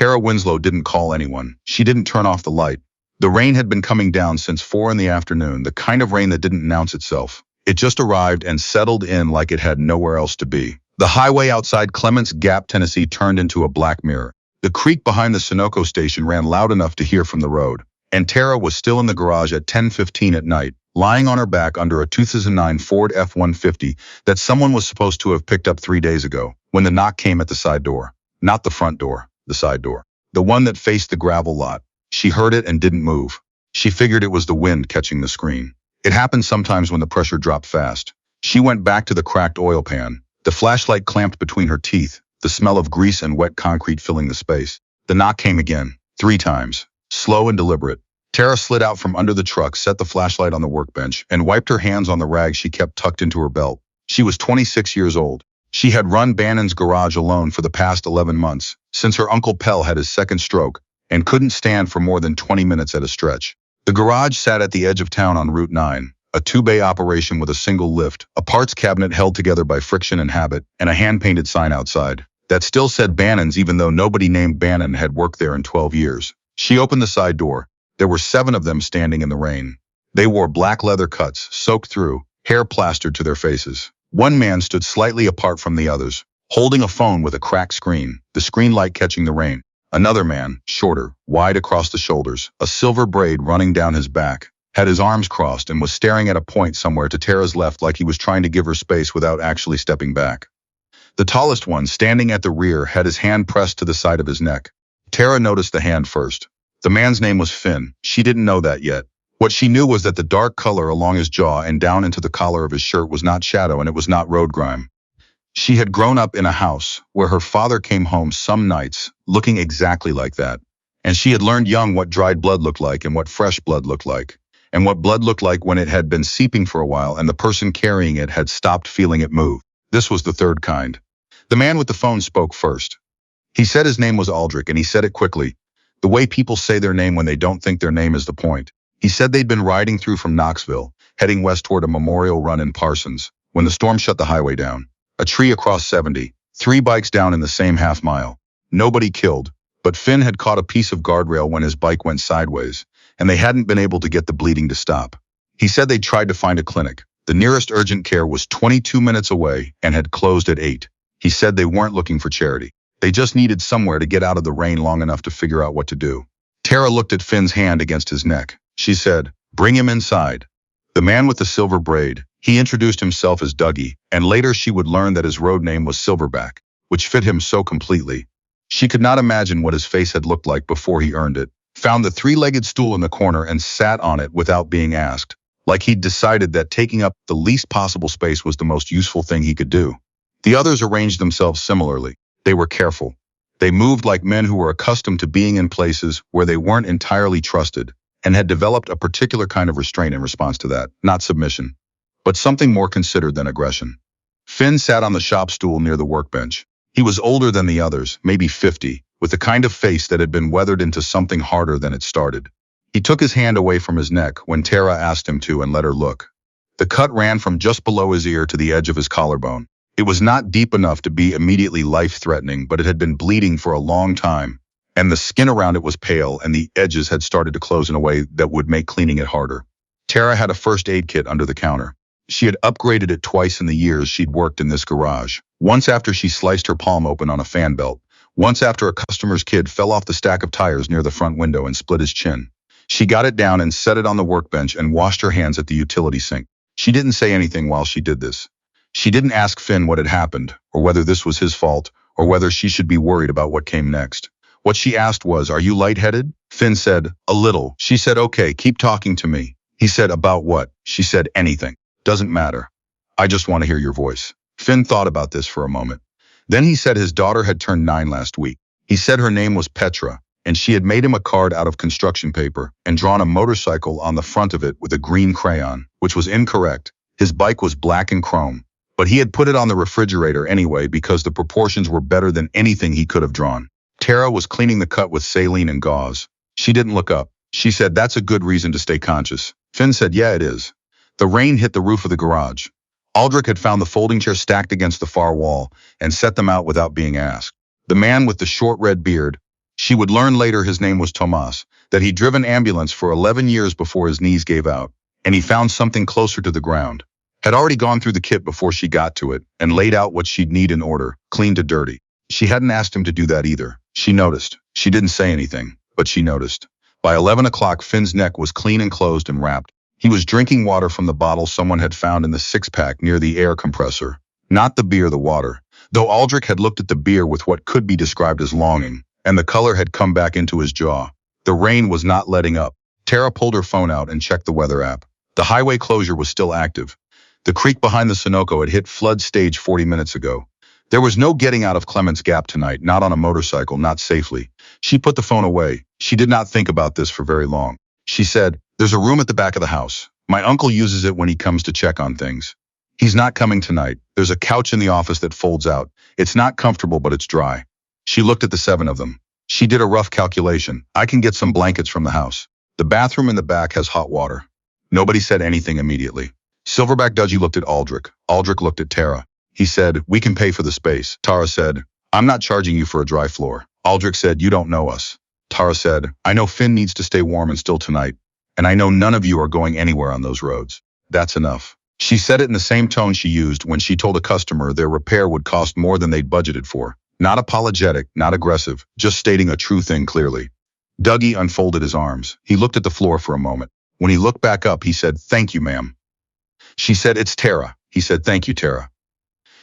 Tara Winslow didn't call anyone. She didn't turn off the light. The rain had been coming down since 4 in the afternoon, the kind of rain that didn't announce itself. It just arrived and settled in like it had nowhere else to be. The highway outside Clement's Gap, Tennessee turned into a black mirror. The creak behind the Sunoco station ran loud enough to hear from the road. And Tara was still in the garage at 10:15 at night, lying on her back under a 2009 Ford F-150 that someone was supposed to have picked up 3 days ago, when the knock came at the side door. Not the front door, the side door. The one that faced the gravel lot. She heard it and didn't move. She figured it was the wind catching the screen. It happened sometimes when the pressure dropped fast. She went back to the cracked oil pan, the flashlight clamped between her teeth, the smell of grease and wet concrete filling the space. The knock came again, 3 times, slow and deliberate. Tara slid out from under the truck, set the flashlight on the workbench, and wiped her hands on the rag she kept tucked into her belt. She was 26 years old. She had run Bannon's garage alone for the past 11 months, since her Uncle Pell had his second stroke, and couldn't stand for more than 20 minutes at a stretch. The garage sat at the edge of town on Route 9, a 2-bay operation with a single lift, a parts cabinet held together by friction and habit, and a hand-painted sign outside that still said Bannon's even though nobody named Bannon had worked there in 12 years. She opened the side door. There were 7 of them standing in the rain. They wore black leather cuts, soaked through, hair plastered to their faces. One man stood slightly apart from the others, holding a phone with a cracked screen, the screen light catching the rain. Another man, shorter, wide across the shoulders, a silver braid running down his back, had his arms crossed and was staring at a point somewhere to Tara's left like he was trying to give her space without actually stepping back. The tallest one, standing at the rear, had his hand pressed to the side of his neck. Tara noticed the hand first. The man's name was Finn. She didn't know that yet. What she knew was that the dark color along his jaw and down into the collar of his shirt was not shadow and it was not road grime. She had grown up in a house where her father came home some nights looking exactly like that. And she had learned young what dried blood looked like and what fresh blood looked like, and what blood looked like when it had been seeping for a while and the person carrying it had stopped feeling it move. This was the third kind. The man with the phone spoke first. He said his name was Aldrich, and he said it quickly, the way people say their name when they don't think their name is the point. He said they'd been riding through from Knoxville, heading west toward a memorial run in Parsons, when the storm shut the highway down. A tree across 70, 3 bikes down in the same half mile. Nobody killed, but Finn had caught a piece of guardrail when his bike went sideways, and they hadn't been able to get the bleeding to stop. He said they'd tried to find a clinic. The nearest urgent care was 22 minutes away and had closed at 8. He said they weren't looking for charity. They just needed somewhere to get out of the rain long enough to figure out what to do. Tara looked at Finn's hand against his neck. She said, "Bring him inside." The man with the silver braid, he introduced himself as Dougie, and later she would learn that his road name was Silverback, which fit him so completely. She could not imagine what his face had looked like before he earned it. Found the 3-legged stool in the corner and sat on it without being asked, like he'd decided that taking up the least possible space was the most useful thing he could do. The others arranged themselves similarly. They were careful. They moved like men who were accustomed to being in places where they weren't entirely trusted, and had developed a particular kind of restraint in response to that, not submission, but something more considered than aggression. Finn sat on the shop stool near the workbench. He was older than the others, maybe 50, with the kind of face that had been weathered into something harder than it started. He took his hand away from his neck when Tara asked him to and let her look. The cut ran from just below his ear to the edge of his collarbone. It was not deep enough to be immediately life-threatening, but it had been bleeding for a long time, and the skin around it was pale and the edges had started to close in a way that would make cleaning it harder. Tara had a first aid kit under the counter. She had upgraded it twice in the years she'd worked in this garage. Once after she sliced her palm open on a fan belt. Once after a customer's kid fell off the stack of tires near the front window and split his chin. She got it down and set it on the workbench and washed her hands at the utility sink. She didn't say anything while she did this. She didn't ask Finn what had happened, or whether this was his fault, or whether she should be worried about what came next. What she asked was, "Are you lightheaded?" Finn said, "A little." She said, "Okay, keep talking to me." He said, "About what?" She said, "Anything. Doesn't matter. I just want to hear your voice." Finn thought about this for a moment. Then he said his daughter had turned 9 last week. He said her name was Petra, and she had made him a card out of construction paper and drawn a motorcycle on the front of it with a green crayon, which was incorrect. His bike was black and chrome, but he had put it on the refrigerator anyway because the proportions were better than anything he could have drawn. Tara was cleaning the cut with saline and gauze. She didn't look up. She said, "That's a good reason to stay conscious." Finn said, "Yeah, it is." The rain hit the roof of the garage. Aldrich had found the folding chair stacked against the far wall and set them out without being asked. The man with the short red beard, She would learn later his name was Tomas, that he'd driven ambulance for 11 years before his knees gave out, and he found something closer to the ground. Had already gone through the kit before she got to it, and laid out what she'd need in order, clean to dirty. She hadn't asked him to do that either. She noticed. She didn't say anything, but she noticed. By 11 o'clock, Finn's neck was clean and closed and wrapped. He was drinking water from the bottle someone had found in the six-pack near the air compressor. Not the beer, the water. Though Aldrich had looked at the beer with what could be described as longing, and the color had come back into his jaw. The rain was not letting up. Tara pulled her phone out and checked the weather app. The highway closure was still active. The creek behind the Sunoco had hit flood stage 40 minutes ago. There was no getting out of Clement's Gap tonight, not on a motorcycle, not safely. She put the phone away. She did not think about this for very long. She said, "There's a room at the back of the house. My uncle uses it when he comes to check on things. He's not coming tonight. There's a couch in the office that folds out. It's not comfortable, but it's dry." She looked at the 7 of them. She did a rough calculation. "I can get some blankets from the house. The bathroom in the back has hot water." Nobody said anything immediately. Silverback Dudgy looked at Aldrich. Aldrich looked at Tara. He said, "We can pay for the space." Tara said, "I'm not charging you for a dry floor." Aldrich said, "You don't know us." Tara said, "I know Finn needs to stay warm and still tonight, and I know none of you are going anywhere on those roads. That's enough." She said it in the same tone she used when she told a customer their repair would cost more than they'd budgeted for. Not apologetic, not aggressive, just stating a true thing clearly. Dougie unfolded his arms. He looked at the floor for a moment. When he looked back up, he said, "Thank you, ma'am." She said, "It's Tara." He said, "Thank you, Tara."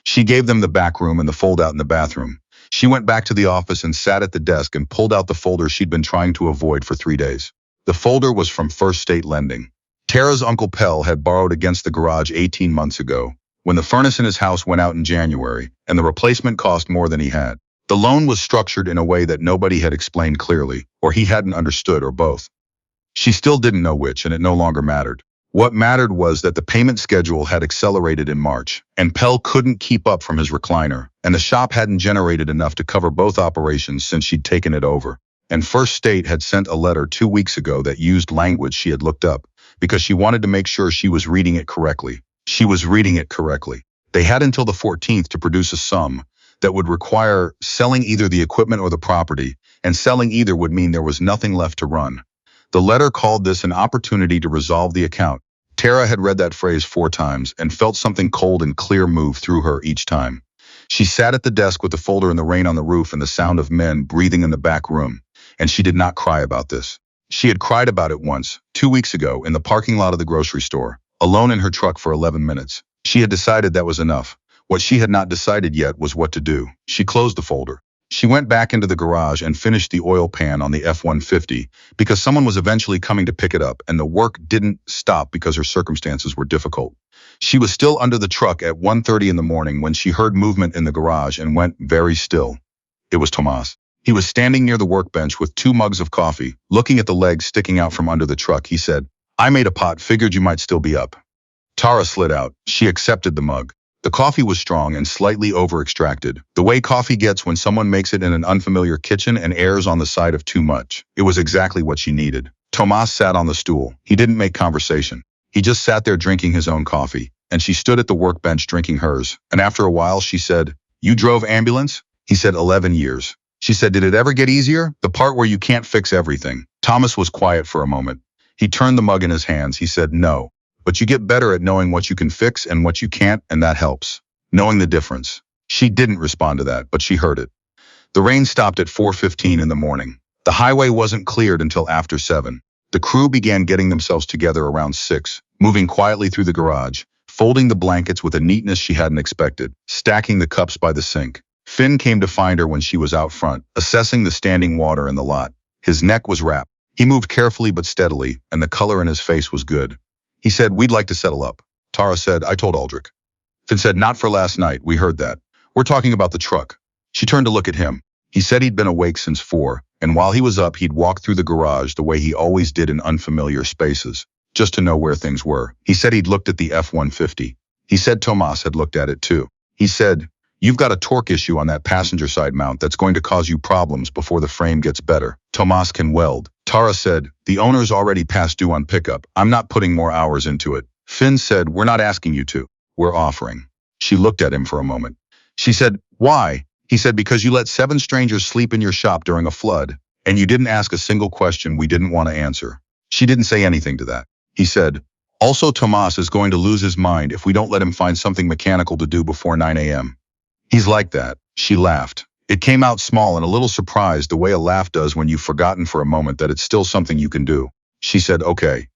She gave them the back room and the fold-out in the bathroom. She went back to the office and sat at the desk and pulled out the folder she'd been trying to avoid for 3 days. The folder was from First State Lending. Tara's Uncle Pell had borrowed against the garage 18 months ago, when the furnace in his house went out in January, and the replacement cost more than he had. The loan was structured in a way that nobody had explained clearly, or he hadn't understood, or both. She still didn't know which, and it no longer mattered. What mattered was that the payment schedule had accelerated in March, and Pell couldn't keep up from his recliner, and the shop hadn't generated enough to cover both operations since she'd taken it over. And First State had sent a letter 2 weeks ago that used language she had looked up, because she wanted to make sure she was reading it correctly. She was reading it correctly. They had until the 14th to produce a sum that would require selling either the equipment or the property, and selling either would mean there was nothing left to run. The letter called this an opportunity to resolve the account. Tara had read that phrase 4 times and felt something cold and clear move through her each time. She sat at the desk with the folder and the rain on the roof and the sound of men breathing in the back room, and she did not cry about this. She had cried about it once, 2 weeks ago, in the parking lot of the grocery store, alone in her truck for 11 minutes. She had decided that was enough. What she had not decided yet was what to do. She closed the folder. She went back into the garage and finished the oil pan on the F-150 because someone was eventually coming to pick it up, and the work didn't stop because her circumstances were difficult. She was still under the truck at 1:30 in the morning when she heard movement in the garage and went very still. It was Tomas. He was standing near the workbench with 2 mugs of coffee, looking at the legs sticking out from under the truck. He said, "I made a pot, figured you might still be up." Tara slid out. She accepted the mug. The coffee was strong and slightly over-extracted, the way coffee gets when someone makes it in an unfamiliar kitchen and errs on the side of too much. It was exactly what she needed. Tomas sat on the stool. He didn't make conversation. He just sat there drinking his own coffee, and she stood at the workbench drinking hers. And after a while, she said, "You drove ambulance?" He said, 11 years. She said, "Did it ever get easier? The part where you can't fix everything." Thomas was quiet for a moment. He turned the mug in his hands. He said, "No. But you get better at knowing what you can fix and what you can't, and that helps. Knowing the difference." She didn't respond to that, but she heard it. The rain stopped at 4:15 in the morning. The highway wasn't cleared until after 7. The crew began getting themselves together around 6, moving quietly through the garage, folding the blankets with a neatness she hadn't expected, stacking the cups by the sink. Finn came to find her when she was out front, assessing the standing water in the lot. His neck was wrapped. He moved carefully but steadily, and the color in his face was good. He said, "We'd like to settle up." Tara said, "I told Aldrich." Finn said, "Not for last night. We heard that. We're talking about the truck." She turned to look at him. He said he'd been awake since 4, and while he was up, he'd walk through the garage the way he always did in unfamiliar spaces, just to know where things were. He said he'd looked at the F-150. He said Tomas had looked at it too. He said, "You've got a torque issue on that passenger side mount that's going to cause you problems before the frame gets better. Tomas can weld." Tara said, "The owner's already past due on pickup. I'm not putting more hours into it." Finn said, "We're not asking you to. We're offering." She looked at him for a moment. She said, "Why?" He said, "Because you let 7 strangers sleep in your shop during a flood, And you didn't ask a single question we didn't want to answer. She didn't say anything to that. He said, also Tomas is going to lose his mind if we don't let him find something mechanical to do before 9 a.m. He's like that. She laughed. It came out small and a little surprised the way a laugh does when you've forgotten for a moment that it's still something you can do. She said, okay.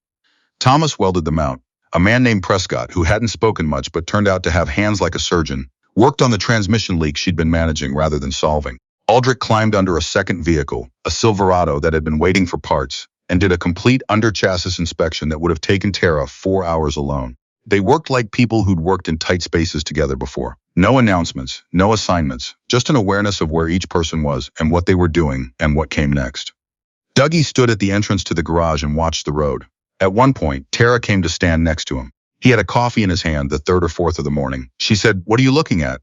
Thomas welded them out. A man named Prescott, who hadn't spoken much but turned out to have hands like a surgeon, worked on the transmission leak she'd been managing rather than solving. Aldrich climbed under a second vehicle, a Silverado that had been waiting for parts, and did a complete under-chassis inspection that would have taken Tara 4 hours alone. They worked like people who'd worked in tight spaces together before. No announcements, no assignments, just an awareness of where each person was and what they were doing and what came next. Dougie stood at the entrance to the garage and watched the road. At one point, Tara came to stand next to him. He had a coffee in his hand, the third or fourth of the morning. She said, what are you looking at?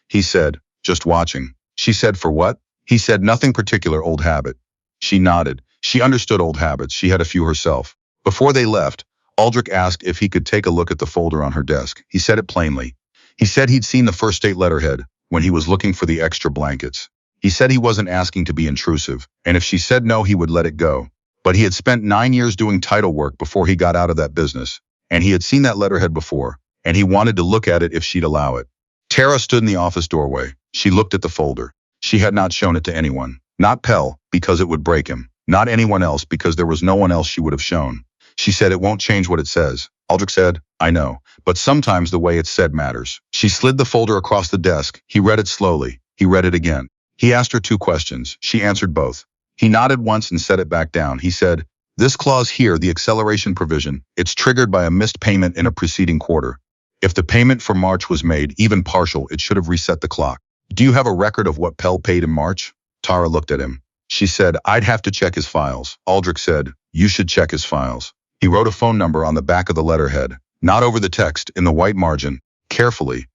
He said, just watching. She said, for what? He said, nothing particular, old habit. She nodded. She understood old habits. She had a few herself. Before they left, Aldrich asked if he could take a look at the folder on her desk. He said it plainly. He said he'd seen the first state letterhead when he was looking for the extra blankets. He said he wasn't asking to be intrusive, and if she said no, he would let it go. But he had spent 9 years doing title work before he got out of that business, and he had seen that letterhead before, and he wanted to look at it if she'd allow it. Tara stood in the office doorway. She looked at the folder. She had not shown it to anyone. Not Pell, because it would break him. Not anyone else, because there was no one else she would have shown. She said, it won't change what it says. Aldrich said, I know, but sometimes the way it's said matters. She slid the folder across the desk. He read it slowly. He read it again. He asked her 2 questions. She answered both. He nodded once and set it back down. He said, this clause here, the acceleration provision, it's triggered by a missed payment in a preceding quarter. If the payment for March was made, even partial, it should have reset the clock. Do you have a record of what Pell paid in March? Tara looked at him. She said, I'd have to check his files. Aldrich said, you should check his files. He wrote a phone number on the back of the letterhead, not over the text, in the white margin, carefully.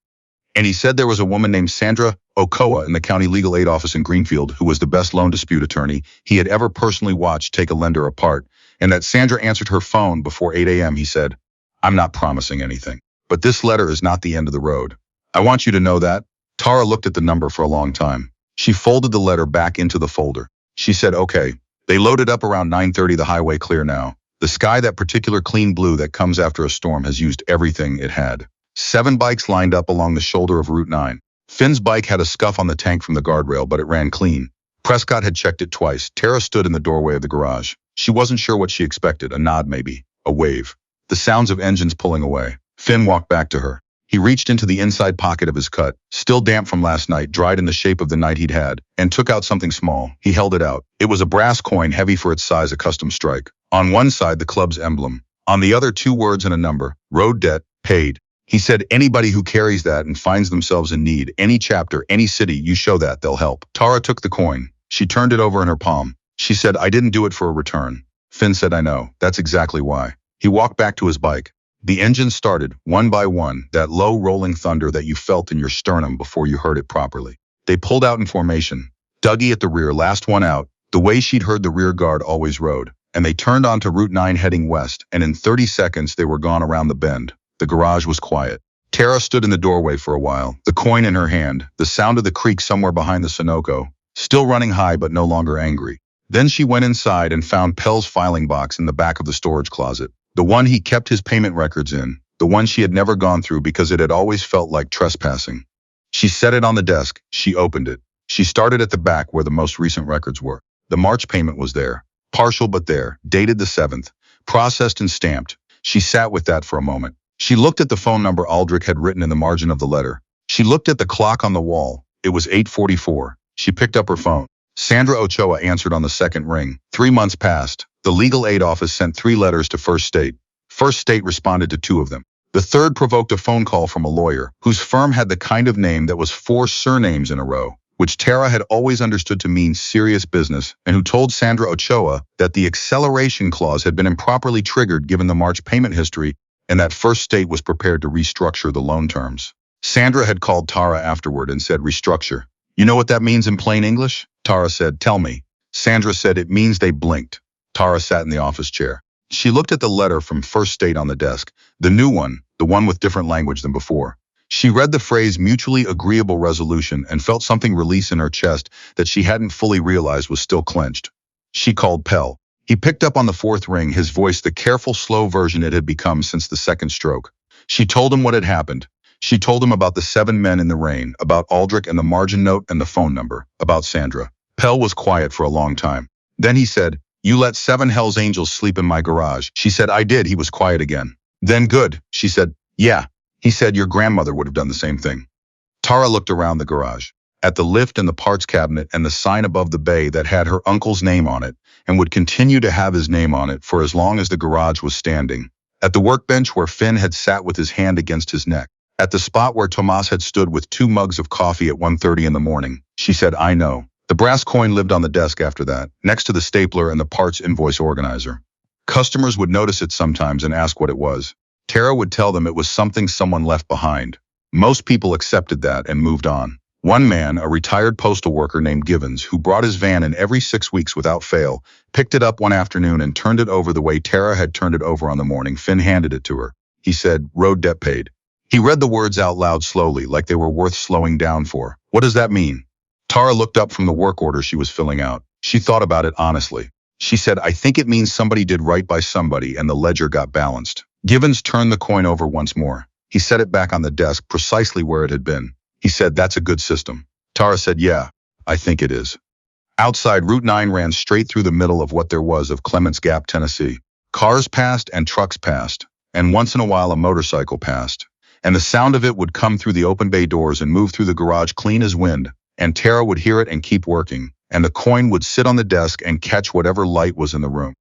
And he said there was a woman named Sandra Ochoa in the county legal aid office in Greenfield who was the best loan dispute attorney he had ever personally watched take a lender apart, and that Sandra answered her phone before 8 a.m. He said, I'm not promising anything, but this letter is not the end of the road. I want you to know that. Tara looked at the number for a long time. She folded the letter back into the folder. She said, okay. They loaded up around 9:30, the highway clear now. The sky, that particular clean blue that comes after a storm, has used everything it had. 7 bikes lined up along the shoulder of Route 9. Finn's bike had a scuff on the tank from the guardrail, but it ran clean. Prescott had checked it twice. Tara stood in the doorway of the garage. She wasn't sure what she expected, a nod maybe, a wave. The sounds of engines pulling away. Finn walked back to her. He reached into the inside pocket of his cut, still damp from last night, dried in the shape of the night he'd had, and took out something small. He held it out. It was a brass coin, heavy for its size, a custom strike. On one side, the club's emblem. On the other, 2 words and a number. Road debt, paid. He said, anybody who carries that and finds themselves in need, any chapter, any city, you show that, they'll help. Tara took the coin. She turned it over in her palm. She said, I didn't do it for a return. Finn said, I know. That's exactly why. He walked back to his bike. The engine started, one by one, that low rolling thunder that you felt in your sternum before you heard it properly. They pulled out in formation. Dougie at the rear, last one out, the way she'd heard the rear guard always rode. And they turned onto Route 9 heading west, and in 30 seconds they were gone around the bend. The garage was quiet. Tara stood in the doorway for a while, the coin in her hand, the sound of the creak somewhere behind the Sunoco, still running high but no longer angry. Then she went inside and found Pell's filing box in the back of the storage closet. The one he kept his payment records in, the one she had never gone through because it had always felt like trespassing. She set it on the desk. She opened it. She started at the back where the most recent records were. The March payment was there. Partial but there, dated the 7th, processed and stamped. She sat with that for a moment. She looked at the phone number Aldrich had written in the margin of the letter. She looked at the clock on the wall. It was 8:44. She picked up her phone. Sandra Ochoa answered on the second ring. 3 months passed. The legal aid office sent 3 letters to First State. First State responded to 2 of them. The third provoked a phone call from a lawyer whose firm had the kind of name that was 4 surnames in a row, which Tara had always understood to mean serious business, and who told Sandra Ochoa that the acceleration clause had been improperly triggered given the March payment history and that First State was prepared to restructure the loan terms. Sandra had called Tara afterward and said, restructure. You know what that means in plain English? Tara said, tell me. Sandra said, it means they blinked. Tara sat in the office chair. She looked at the letter from First State on the desk, the new one, the one with different language than before. She read the phrase mutually agreeable resolution and felt something release in her chest that she hadn't fully realized was still clenched. She called Pell. He picked up on the fourth ring, his voice the careful, slow version it had become since the second stroke. She told him what had happened. She told him about the 7 men in the rain, about Aldrich and the margin note and the phone number, about Sandra. Pell was quiet for a long time. Then he said, "You let 7 Hell's Angels sleep in my garage." She said, "I did." He was quiet again. "Then good." She said, "Yeah." He said, "Your grandmother would have done the same thing." Tara looked around the garage, at the lift and the parts cabinet and the sign above the bay that had her uncle's name on it, and would continue to have his name on it for as long as the garage was standing. At the workbench where Finn had sat with his hand against his neck. At the spot where Tomas had stood with 2 mugs of coffee at 1:30 in the morning. She said, "I know." The brass coin lived on the desk after that, next to the stapler and the parts invoice organizer. Customers would notice it sometimes and ask what it was. Tara would tell them it was something someone left behind. Most people accepted that and moved on. One man, a retired postal worker named Givens, who brought his van in every 6 weeks without fail, picked it up one afternoon and turned it over the way Tara had turned it over on the morning Finn handed it to her. He said, "Road debt paid." He read the words out loud slowly, like they were worth slowing down for. "What does that mean?" Tara looked up from the work order she was filling out. She thought about it honestly. She said, "I think it means somebody did right by somebody and the ledger got balanced." Givens turned the coin over once more. He set it back on the desk precisely where it had been. He said, "That's a good system." Tara said, "Yeah, I think it is." Outside, Route 9 ran straight through the middle of what there was of Clements Gap, Tennessee. Cars passed and trucks passed, and once in a while a motorcycle passed. And the sound of it would come through the open bay doors and move through the garage clean as wind, and Tara would hear it and keep working, and the coin would sit on the desk and catch whatever light was in the room.